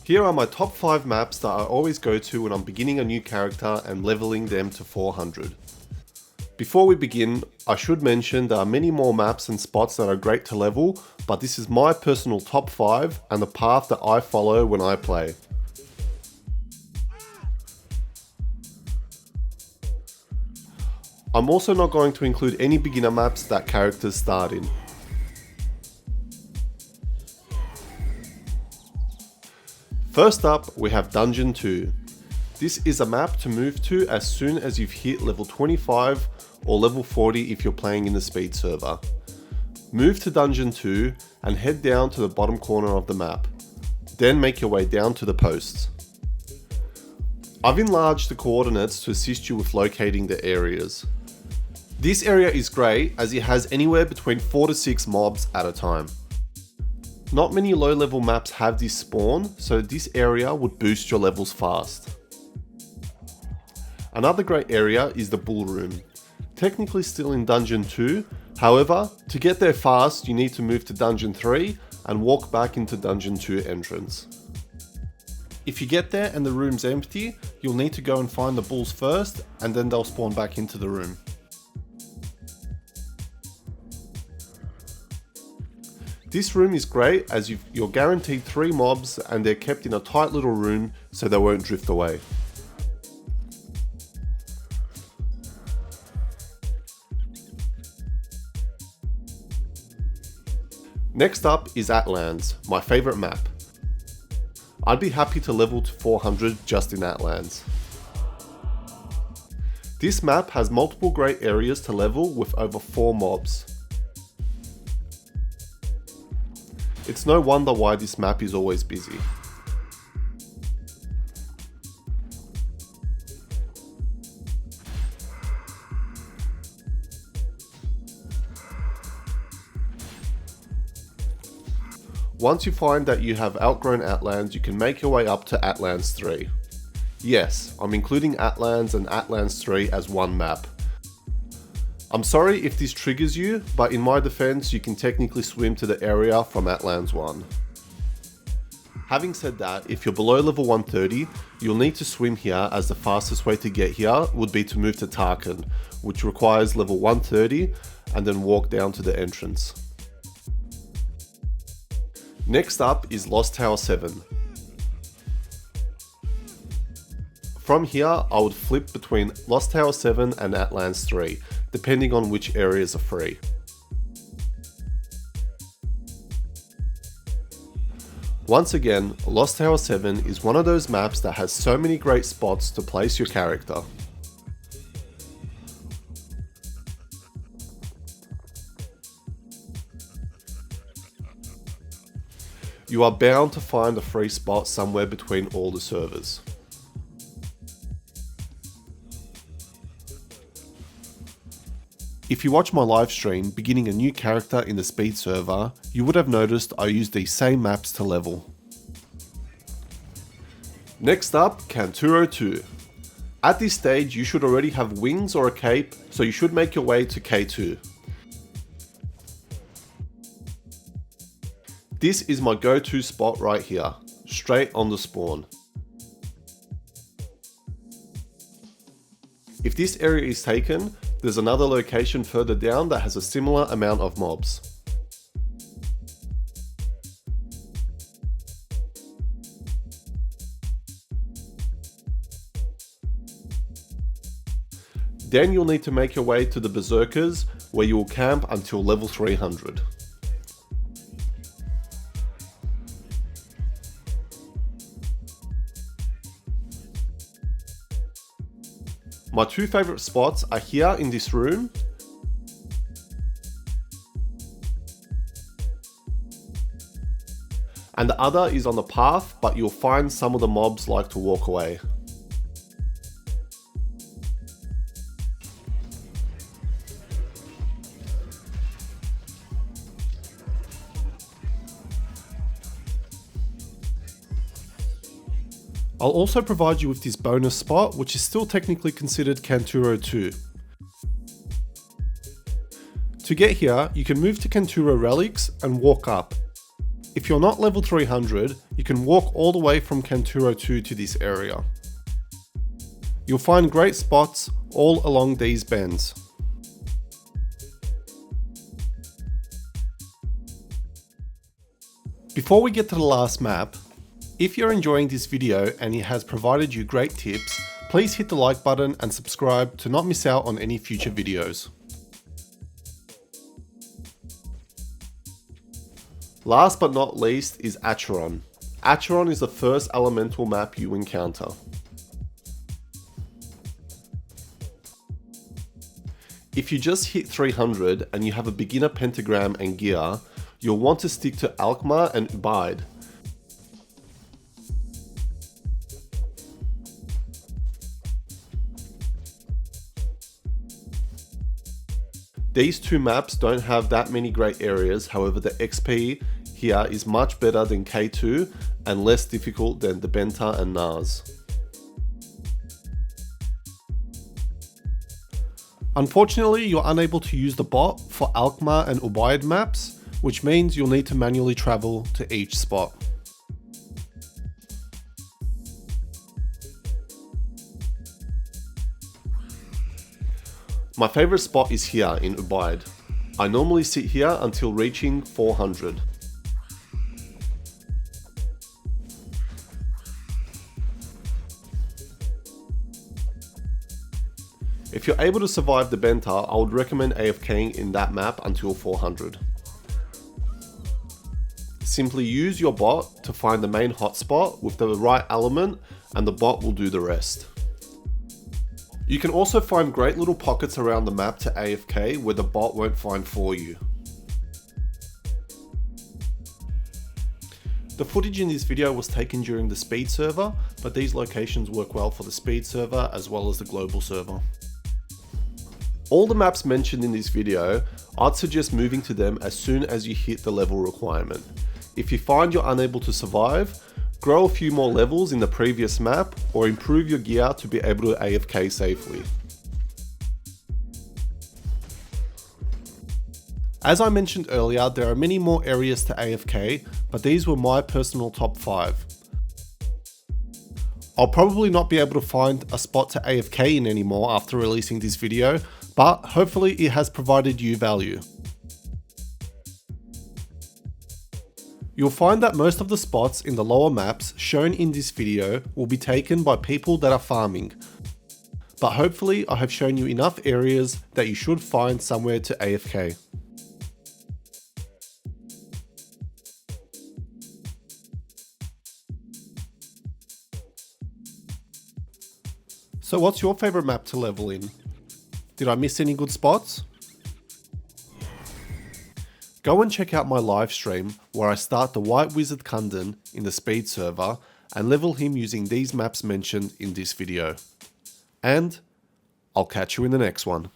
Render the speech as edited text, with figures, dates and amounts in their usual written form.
Here are my top 5 maps that I always go to when I'm beginning a new character and leveling them to 400. Before we begin, I should mention there are many more maps and spots that are great to level, but this is my personal top 5 and the path that I follow when I play. I'm also not going to include any beginner maps that characters start in. First up, we have Dungeon 2. This is a map to move to as soon as you've hit level 25 or level 40 if you're playing in the speed server. Move to Dungeon 2 and head down to the bottom corner of the map. Then make your way down to the posts. I've enlarged the coordinates to assist you with locating the areas. This area is great as it has anywhere between 4 to 6 mobs at a time. Not many low level maps have this spawn, so this area would boost your levels fast. Another great area is the Bull Room. Technically still in Dungeon 2, however, to get there fast you need to move to Dungeon 3 and walk back into Dungeon 2 entrance. If you get there and the room's empty, you'll need to go and find the bulls first and then they'll spawn back into the room. This room is great as you're guaranteed 3 mobs and they're kept in a tight little room so they won't drift away. Next up is Atlands, my favourite map. I'd be happy to level to 400 just in Atlands. This map has multiple great areas to level with over 4 mobs. It's no wonder why this map is always busy. Once you find that you have outgrown Atlands, you can make your way up to Atlands 3. Yes, I'm including Atlands and Atlands 3 as one map. I'm sorry if this triggers you, but in my defense you can technically swim to the area from Atlands 1. Having said that, if you're below level 130, you'll need to swim here as the fastest way to get here would be to move to Tarkin, which requires level 130 and then walk down to the entrance. Next up is Lost Tower 7. From here, I would flip between Lost Tower 7 and Atlands 3, depending on which areas are free. Once again, Lost Tower 7 is one of those maps that has so many great spots to place your character. You are bound to find a free spot somewhere between all the servers. If you watch my live stream beginning a new character in the speed server, you would have noticed I use these same maps to level. Next up, Kanturo 2. At this stage you should already have wings or a cape, so you should make your way to K2. This is my go-to spot right here, straight on the spawn. If this area is taken, there's another location further down that has a similar amount of mobs. Then you'll need to make your way to the Berserkers, where you will camp until level 300. My 2 favourite spots are here in this room and the other is on the path, but you'll find some of the mobs like to walk away. I'll also provide you with this bonus spot, which is still technically considered Kanturo 2. To get here, you can move to Kanturo Relics and walk up. If you're not level 300, you can walk all the way from Kanturo 2 to this area. You'll find great spots all along these bends. Before we get to the last map, if you're enjoying this video and it has provided you great tips, please hit the like button and subscribe to not miss out on any future videos. Last but not least is Acheron. Acheron is the first elemental map you encounter. If you just hit 300 and you have a beginner pentagram and gear, you'll want to stick to Alkmaar and Ubaid. These two maps don't have that many great areas, however the XP here is much better than K2 and less difficult than the Benta and Nars. Unfortunately, you're unable to use the bot for Alkmaar and Ubaid maps, which means you'll need to manually travel to each spot. My favourite spot is here in Ubaid. I normally sit here until reaching 400. If you're able to survive the Benta, I would recommend AFKing in that map until 400. Simply use your bot to find the main hotspot with the right element and the bot will do the rest. You can also find great little pockets around the map to AFK where the bot won't find for you. The footage in this video was taken during the speed server, but these locations work well for the speed server as well as the global server. All the maps mentioned in this video, I'd suggest moving to them as soon as you hit the level requirement. If you find you're unable to survive, grow a few more levels in the previous map or improve your gear to be able to AFK safely. As I mentioned earlier, there are many more areas to AFK, but these were my personal top 5. I'll probably not be able to find a spot to AFK in anymore after releasing this video, but hopefully it has provided you value. You'll find that most of the spots in the lower maps shown in this video will be taken by people that are farming, but hopefully I have shown you enough areas that you should find somewhere to AFK. So what's your favourite map to level in? Did I miss any good spots? Go and check out my live stream where I start the White Wizard Kundan in the speed server and level him using these maps mentioned in this video. And I'll catch you in the next one.